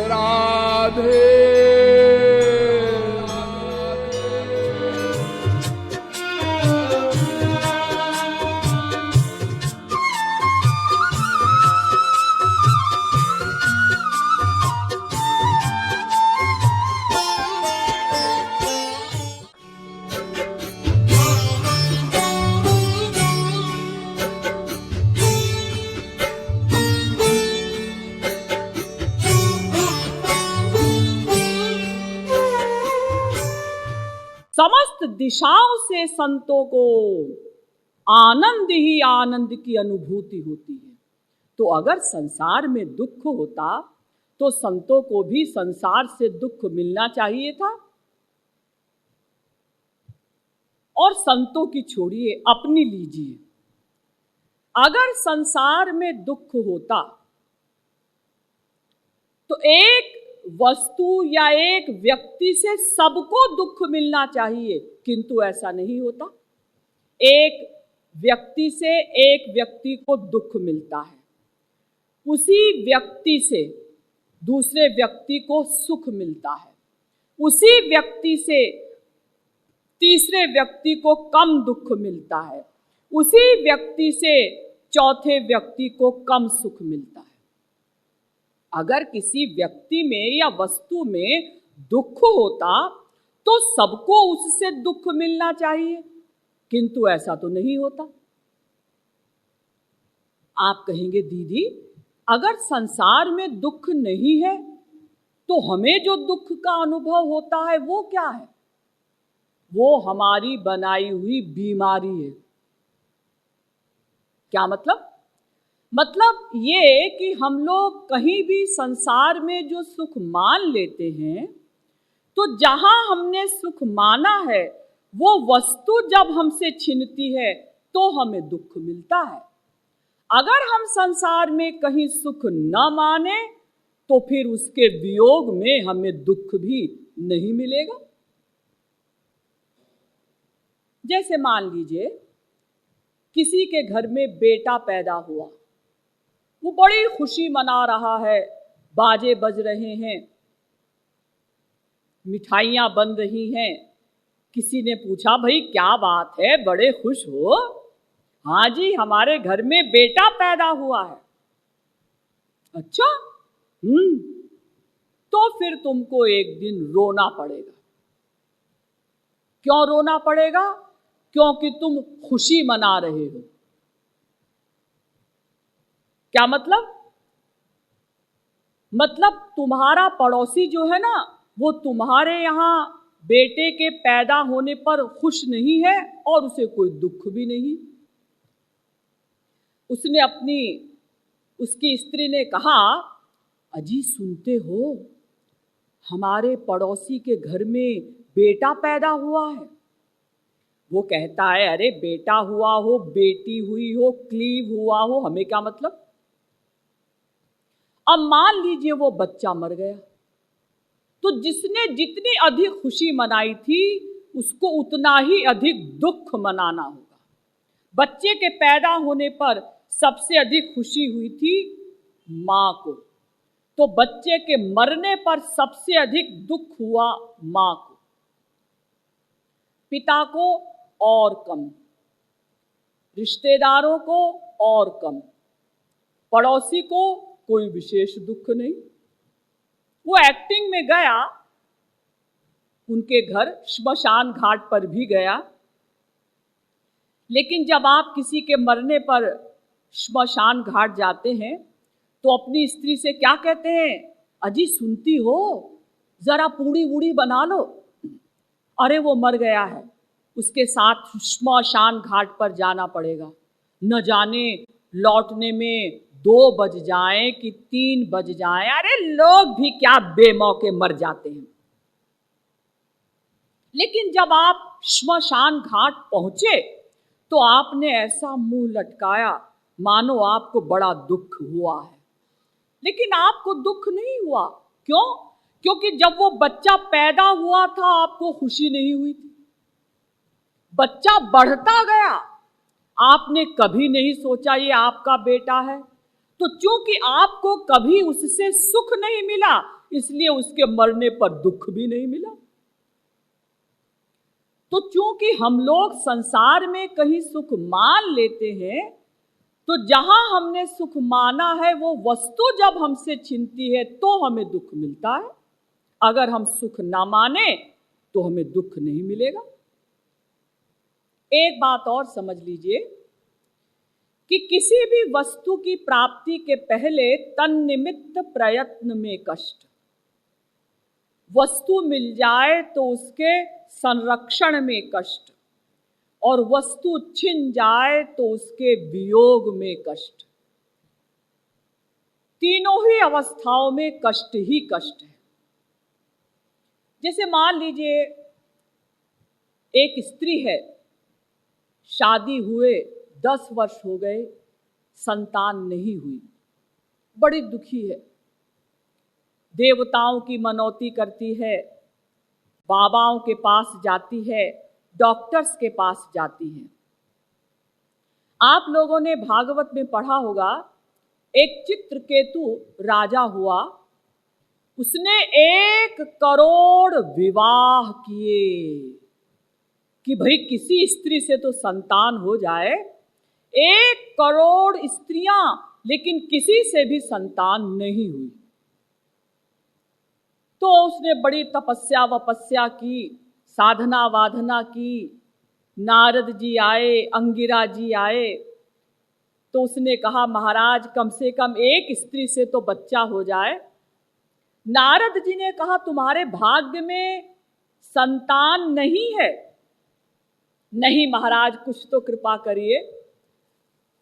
राधे। समस्त दिशाओं से संतों को आनंद ही आनंद की अनुभूति होती है। तो अगर संसार में दुख होता तो संतों को भी संसार से दुख मिलना चाहिए था। और संतों की छोड़िए, अपनी लीजिए। अगर संसार में दुख होता तो एक वस्तु या एक व्यक्ति से सबको दुख मिलना चाहिए, किंतु ऐसा नहीं होता। एक व्यक्ति से एक व्यक्ति को दुख मिलता है, उसी व्यक्ति से दूसरे व्यक्ति को सुख मिलता है, उसी व्यक्ति से तीसरे व्यक्ति को कम दुख मिलता है, उसी व्यक्ति से चौथे व्यक्ति को कम सुख मिलता है। अगर किसी व्यक्ति में या वस्तु में दुख होता तो सबको उससे दुख मिलना चाहिए, किंतु ऐसा तो नहीं होता। आप कहेंगे दीदी, अगर संसार में दुख नहीं है तो हमें जो दुख का अनुभव होता है वो क्या है? वो हमारी बनाई हुई बीमारी है। क्या मतलब? मतलब ये कि हम लोग कहीं भी संसार में जो सुख मान लेते हैं, तो जहां हमने सुख माना है वो वस्तु जब हमसे छिनती है तो हमें दुख मिलता है। अगर हम संसार में कहीं सुख न माने तो फिर उसके वियोग में हमें दुख भी नहीं मिलेगा। जैसे मान लीजिए किसी के घर में बेटा पैदा हुआ, वो बड़ी खुशी मना रहा है, बाजे बज रहे हैं, मिठाइयां बन रही हैं। किसी ने पूछा, भाई क्या बात है, बड़े खुश हो? हाँ जी, हमारे घर में बेटा पैदा हुआ है। अच्छा, तो फिर तुमको एक दिन रोना पड़ेगा। क्यों रोना पड़ेगा? क्योंकि तुम खुशी मना रहे हो। क्या मतलब? मतलब तुम्हारा पड़ोसी जो है ना, वो तुम्हारे यहाँ बेटे के पैदा होने पर खुश नहीं है और उसे कोई दुख भी नहीं। उसकी स्त्री ने कहा, अजी सुनते हो, हमारे पड़ोसी के घर में बेटा पैदा हुआ है। वो कहता है, अरे बेटा हुआ हो, बेटी हुई हो, क्लीव हुआ हो, हमें क्या मतलब। अब मान लीजिए वो बच्चा मर गया, तो जिसने जितनी अधिक खुशी मनाई थी उसको उतना ही अधिक दुख मनाना होगा। बच्चे के पैदा होने पर सबसे अधिक खुशी हुई थी माँ को, तो बच्चे के मरने पर सबसे अधिक दुख हुआ माँ को। पिता को और कम, रिश्तेदारों को और कम, पड़ोसी को कोई विशेष दुख नहीं। वो एक्टिंग में गया, उनके घर श्मशान घाट पर भी गया, लेकिन जब आप किसी के मरने पर श्मशान घाट जाते हैं तो अपनी स्त्री से क्या कहते हैं? अजी सुनती हो, जरा पूड़ी वूड़ी बना लो। अरे वो मर गया है, उसके साथ श्मशान घाट पर जाना पड़ेगा। न जाने लौटने में 2 बज जाएं कि 3 बज जाएं। अरे लोग भी क्या बेमौके मर जाते हैं। लेकिन जब आप श्मशान घाट पहुंचे तो आपने ऐसा मुंह लटकाया मानो आपको बड़ा दुख हुआ है, लेकिन आपको दुख नहीं हुआ। क्यों? क्योंकि जब वो बच्चा पैदा हुआ था आपको खुशी नहीं हुई थी। बच्चा बढ़ता गया, आपने कभी नहीं सोचा ये आपका बेटा है, तो चूंकि आपको कभी उससे सुख नहीं मिला, इसलिए उसके मरने पर दुख भी नहीं मिला। तो चूंकि हम लोग संसार में कहीं सुख मान लेते हैं, तो जहां हमने सुख माना है वो वस्तु जब हमसे छिनती है तो हमें दुख मिलता है। अगर हम सुख ना माने तो हमें दुख नहीं मिलेगा। एक बात और समझ लीजिए कि किसी भी वस्तु की प्राप्ति के पहले तन्निमित्त प्रयत्न में कष्ट। वस्तु मिल जाए तो उसके संरक्षण में कष्ट, और वस्तु छिन जाए तो उसके वियोग में कष्ट। तीनों ही अवस्थाओं में कष्ट ही कष्ट है। जैसे मान लीजिए एक स्त्री है, शादी हुए 10 वर्ष हो गए, संतान नहीं हुई, बड़ी दुखी है, देवताओं की मनौती करती है, बाबाओं के पास जाती है, डॉक्टर्स के पास जाती है। आप लोगों ने भागवत में पढ़ा होगा, एक चित्रकेतु राजा हुआ, उसने 1 करोड़ विवाह किए कि भाई किसी स्त्री से तो संतान हो जाए। 1 करोड़ स्त्रियां, लेकिन किसी से भी संतान नहीं हुई। तो उसने बड़ी तपस्या वपस्या की, साधना वाधना की। नारद जी आए, अंगिरा जी आए, तो उसने कहा महाराज कम से कम एक स्त्री से तो बच्चा हो जाए। नारद जी ने कहा तुम्हारे भाग्य में संतान नहीं है। नहीं महाराज, कुछ तो कृपा करिए।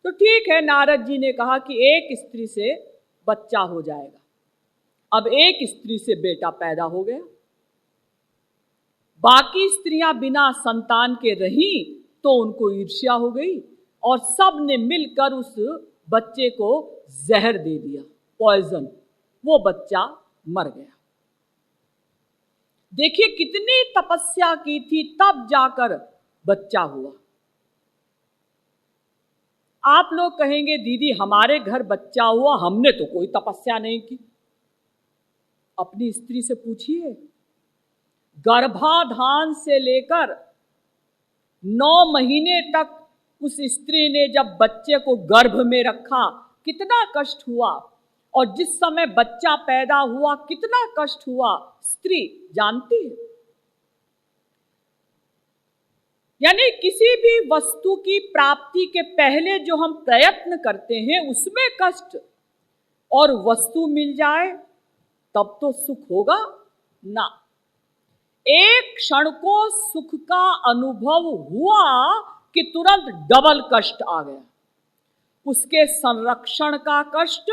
तो ठीक है, नारद जी ने कहा कि एक स्त्री से बच्चा हो जाएगा। अब एक स्त्री से बेटा पैदा हो गया। बाकी स्त्रियां बिना संतान के रहीं तो उनको ईर्ष्या हो गई, और सब ने मिलकर उस बच्चे को जहर दे दिया, पॉइजन। वो बच्चा मर गया। देखिए कितनी तपस्या की थी, तब जाकर बच्चा हुआ। आप लोग कहेंगे दीदी हमारे घर बच्चा हुआ, हमने तो कोई तपस्या नहीं की। अपनी स्त्री से पूछिए, गर्भाधान से लेकर 9 महीने तक उस स्त्री ने जब बच्चे को गर्भ में रखा कितना कष्ट हुआ, और जिस समय बच्चा पैदा हुआ कितना कष्ट हुआ, स्त्री जानती है। यानी किसी भी वस्तु की प्राप्ति के पहले जो हम प्रयत्न करते हैं उसमें कष्ट, और वस्तु मिल जाए तब तो सुख होगा ना। एक क्षण को सुख का अनुभव हुआ कि तुरंत डबल कष्ट आ गया। उसके संरक्षण का कष्ट,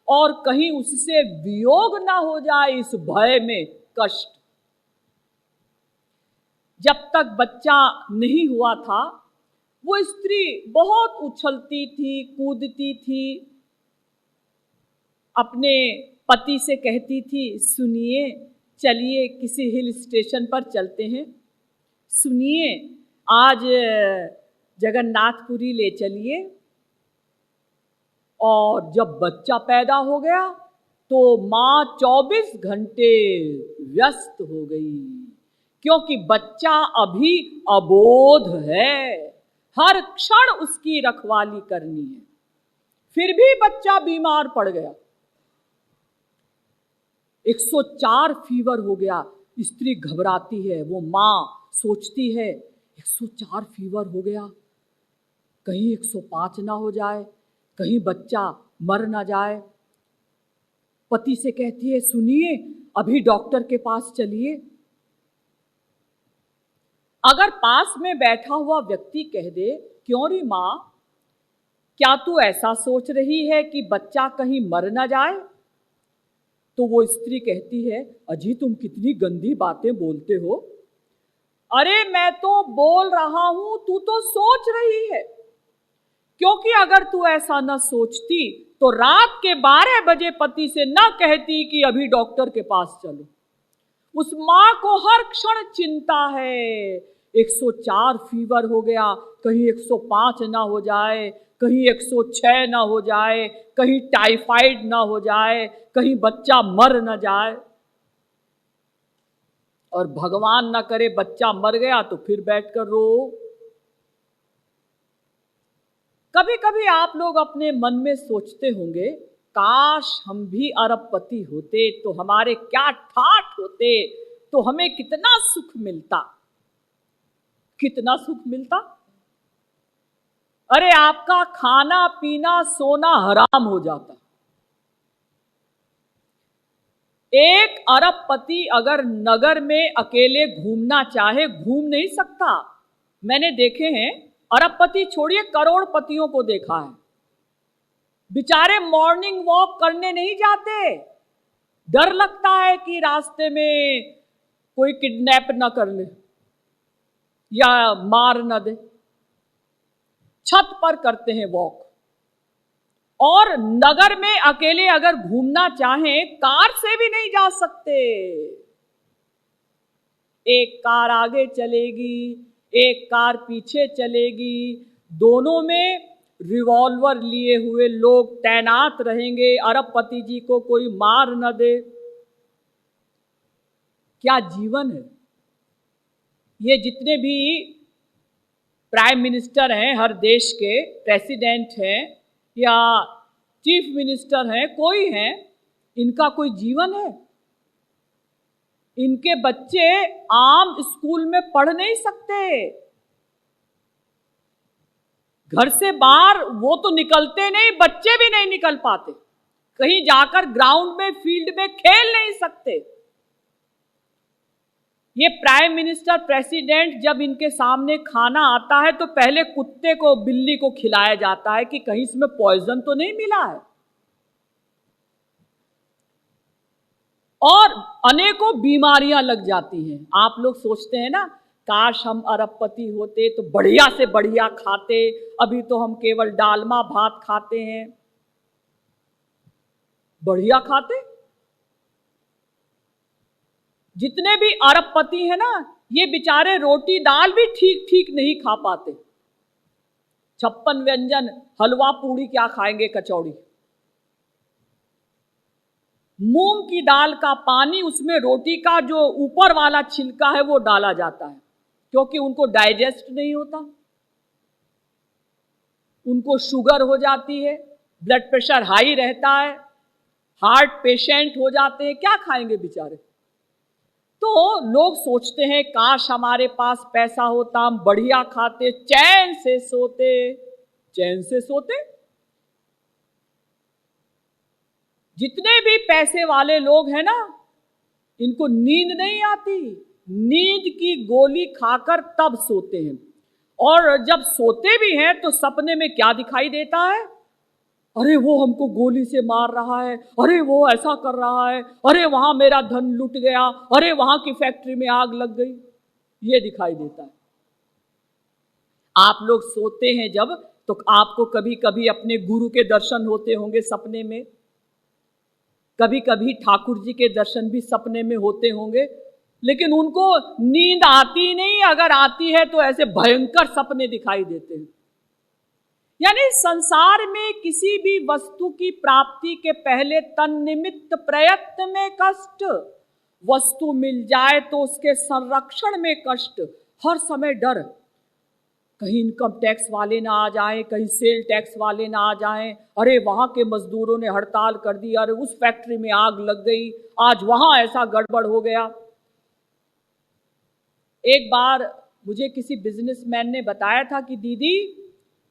और कहीं उससे वियोग ना हो जाए इस भय में कष्ट। जब तक बच्चा नहीं हुआ था, वो स्त्री बहुत उछलती थी, कूदती थी, अपने पति से कहती थी सुनिए चलिए किसी हिल स्टेशन पर चलते हैं, सुनिए आज जगन्नाथपुरी ले चलिए। और जब बच्चा पैदा हो गया तो माँ 24 घंटे व्यस्त हो गई, क्योंकि बच्चा अभी अबोध है, हर क्षण उसकी रखवाली करनी है। फिर भी बच्चा बीमार पड़ गया, 104 फीवर हो गया। स्त्री घबराती है, वो माँ सोचती है 104 फीवर हो गया, कहीं 105 ना हो जाए, कहीं बच्चा मर ना जाए। पति से कहती है सुनिए अभी डॉक्टर के पास चलिए। अगर पास में बैठा हुआ व्यक्ति कह दे क्यों री माँ, क्या तू ऐसा सोच रही है कि बच्चा कहीं मर ना जाए, तो वो स्त्री कहती है अजी तुम कितनी गंदी बातें बोलते हो। अरे मैं तो बोल रहा हूं, तू तो सोच रही है, क्योंकि अगर तू ऐसा न सोचती तो रात के 12 बजे पति से न कहती कि अभी डॉक्टर के पास चलो। उस माँ को हर क्षण चिंता है, 104 फीवर हो गया, कहीं 105 ना हो जाए, कहीं 106 ना हो जाए, कहीं टाइफाइड ना हो जाए, कहीं बच्चा मर ना जाए। और भगवान ना करे बच्चा मर गया तो फिर बैठकर रो। कभी कभी आप लोग अपने मन में सोचते होंगे, काश हम भी अरबपति होते तो हमारे क्या ठाठ होते, तो हमें कितना सुख मिलता, कितना सुख मिलता। अरे आपका खाना पीना सोना हराम हो जाता। एक अरबपति अगर नगर में अकेले घूमना चाहे घूम नहीं सकता। मैंने देखे हैं, अरबपति छोड़िए करोड़पतियों को देखा है, बेचारे मॉर्निंग वॉक करने नहीं जाते। डर लगता है कि रास्ते में कोई किडनैप ना कर ले या मार ना दे। छत पर करते हैं वॉक। और नगर में अकेले अगर घूमना चाहें, कार से भी नहीं जा सकते। एक कार आगे चलेगी, एक कार पीछे चलेगी, दोनों में रिवॉल्वर लिए हुए लोग तैनात रहेंगे, अरबपति जी को कोई मार न दे। क्या जीवन है। ये जितने भी प्राइम मिनिस्टर हैं, हर देश के प्रेसिडेंट हैं या चीफ मिनिस्टर हैं, कोई हैं, इनका कोई जीवन है। इनके बच्चे आम स्कूल में पढ़ नहीं सकते। घर से बाहर वो तो निकलते नहीं, बच्चे भी नहीं निकल पाते। कहीं जाकर ग्राउंड में, फील्ड में खेल नहीं सकते। ये प्राइम मिनिस्टर, प्रेसिडेंट जब इनके सामने खाना आता है तो पहले कुत्ते को, बिल्ली को खिलाया जाता है कि कहीं इसमें पॉइजन तो नहीं मिला है। और अनेकों बीमारियां लग जाती हैं। आप लोग सोचते हैं ना, काश हम अरबपति होते तो बढ़िया से बढ़िया खाते, अभी तो हम केवल डालमा भात खाते हैं। बढ़िया खाते। जितने भी अरबपति हैं ना, ये बेचारे रोटी दाल भी ठीक ठीक नहीं खा पाते। 56 व्यंजन, हलवा पूड़ी क्या खाएंगे, कचौड़ी। मूंग की दाल का पानी, उसमें रोटी का जो ऊपर वाला छिलका है वो डाला जाता है, क्योंकि उनको डाइजेस्ट नहीं होता। उनको शुगर हो जाती है, ब्लड प्रेशर हाई रहता है, हार्ट पेशेंट हो जाते हैं। क्या खाएंगे बेचारे। तो लोग सोचते हैं, काश हमारे पास पैसा होता, हम बढ़िया खाते, चैन से सोते। चैन से सोते। जितने भी पैसे वाले लोग हैं ना, इनको नींद नहीं आती। नींद की गोली खाकर तब सोते हैं। और जब सोते भी हैं तो सपने में क्या दिखाई देता है, अरे वो हमको गोली से मार रहा है, अरे वो ऐसा कर रहा है, अरे वहां मेरा धन लुट गया, अरे वहां की फैक्ट्री में आग लग गई। ये दिखाई देता है। आप लोग सोते हैं जब, तो आपको कभी कभी अपने गुरु के दर्शन होते होंगे सपने में, कभी कभी ठाकुर जी के दर्शन भी सपने में होते होंगे, लेकिन उनको नींद आती नहीं। अगर आती है तो ऐसे भयंकर सपने दिखाई देते हैं। यानी संसार में किसी भी वस्तु की प्राप्ति के पहले तन्निमित्त प्रयत्न में कष्ट, वस्तु मिल जाए तो उसके संरक्षण में कष्ट, हर समय डर, कहीं इनकम टैक्स वाले ना आ जाएं, कहीं सेल टैक्स वाले ना आ जाएं, अरे वहां के मजदूरों ने हड़ताल कर दी, अरे उस फैक्ट्री में आग लग गई, आज वहां ऐसा गड़बड़ हो गया। एक बार मुझे किसी बिजनेसमैन ने बताया था कि दीदी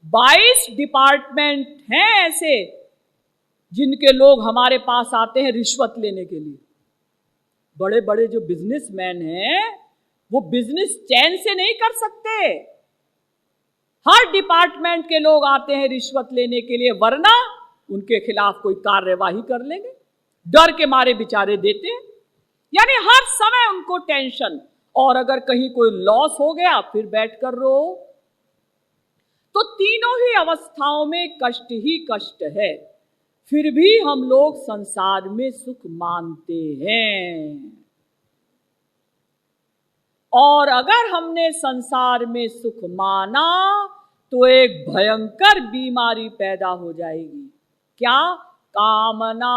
22 डिपार्टमेंट हैं ऐसे जिनके लोग हमारे पास आते हैं रिश्वत लेने के लिए। बड़े बड़े जो बिजनेसमैन हैं वो बिजनेस चैन से नहीं कर सकते। हर डिपार्टमेंट के लोग आते हैं रिश्वत लेने के लिए, वरना उनके खिलाफ कोई कार्यवाही कर लेंगे। डर के मारे बेचारे देते हैं। यानी हर समय उनको टेंशन, और अगर कहीं कोई लॉस हो गया फिर बैठकर रो। तो तीनों ही अवस्थाओं में कष्ट ही कष्ट है, फिर भी हम लोग संसार में सुख मानते हैं। और अगर हमने संसार में सुख माना तो एक भयंकर बीमारी पैदा हो जाएगी। क्या? कामना।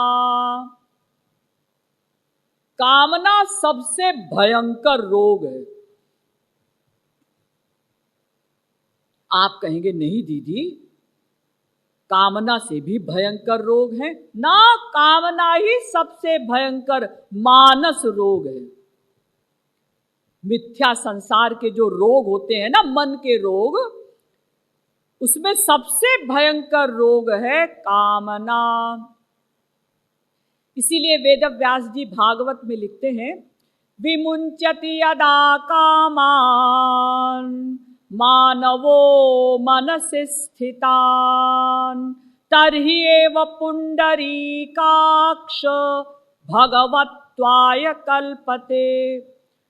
कामना सबसे भयंकर रोग है। आप कहेंगे नहीं दीदी, कामना से भी भयंकर रोग है ना। कामना ही सबसे भयंकर मानस रोग है। मिथ्या संसार के जो रोग होते हैं ना, मन के रोग, उसमें सबसे भयंकर रोग है कामना। इसीलिए वेदव्यास जी भागवत में लिखते हैं, विमुंचति यदा कामान मानवो मनसि स्थितान तर्हि एव पुंडरीकाक्ष भगवत्वाय कल्पते।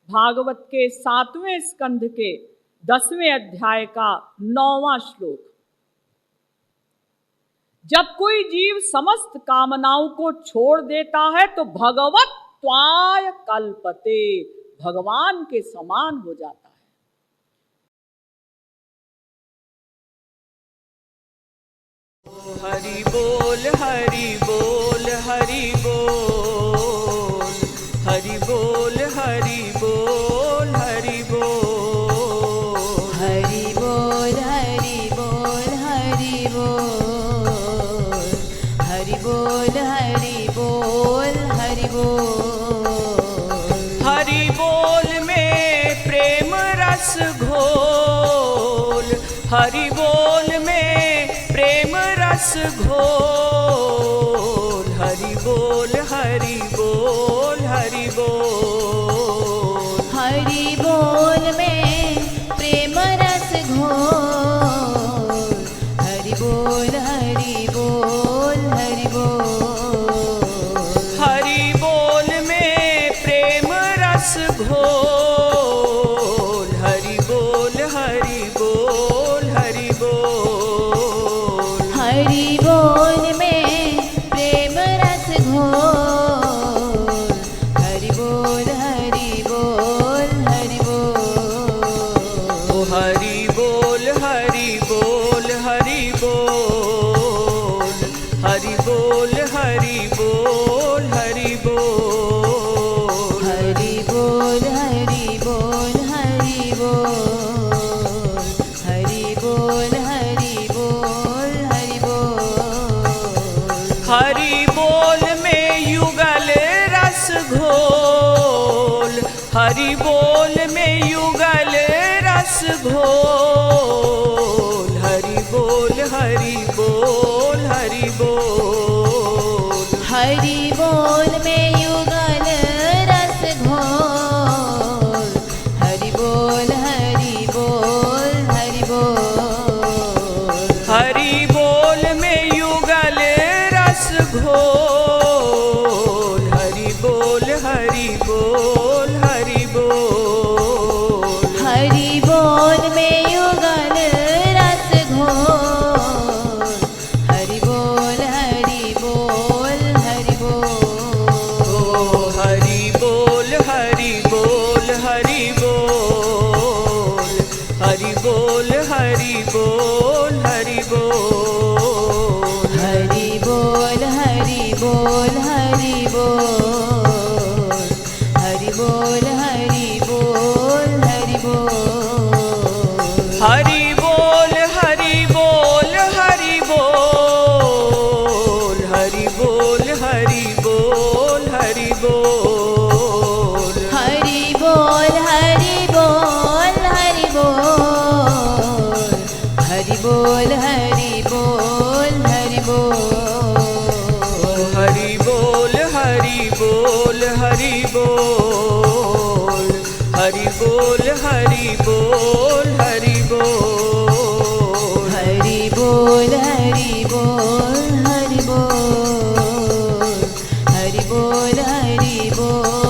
भागवत के 7वें स्कंध के 10वें अध्याय का 9वां श्लोक। जब कोई जीव समस्त कामनाओं को छोड़ देता है तो भगवत्वाय कल्पते, भगवान के समान हो जाता है। हरि बोल हरि बोल हरि बोल, हरि बोल हरि बोल हरि बोल, हरि बोल हरि बोल हरि बोल, हरि बोल हरि बोल हरि बोल। हरि बोल में प्रेम रस घोल, हरि बोल में प्रेम रस घोल, हरि बोल हरि बोल हरि बोल। हरि बोल में प्रेम रस घोल, हरि बोल हरि बोल हरि बोल। हरि बोल में प्रेम रस घोल, हरि बोल हरि बोल हरि बोल। हरि बोल में प्रेम रस घोल, हरि बोल हरि बोल हरि बोल। ओ हरि बोल हरि बोल हरि बोल, हरि बोल हरि बोल हरि बोल। हरि बोल हरि बोल हरि बोल, हरि बोल हरि बोल हरि बोल। हरि बोल में युगल रस घोल, हरि बोल में युगल रस घोल, हरि बोल हरि बोल हरि बोल। हरि बोल में युगल रस घोल, हरि बोल हरि बोल हरि बोल। हरि बोल में युगल रस घोल, हरि बोल हरि बोल हरि बोल। हरि बोल में युगल रस घोल, हरि बोल हरि बोल हरि बोल। हरि बोल हरि बोल हरि बोल, हरि बोल हरि बोल हरि बोल। हरि बोल हरि बोल हरि बोल, हरि बोल हरि बोल हरि बोल। हरि बोल हरि बोल हरि बोल, हरि बोल हरि बोल हरि बोल। हरि बोल हरि बोल हरि बोल, हरि बोल हरि बोल हरि बोल। हरि बोल हरि बोल हरि बोल, हरि बोल हरि बोल हरि बोल। हरि बोल हरि बोल हरि बोल, हरि बोल हरि बोल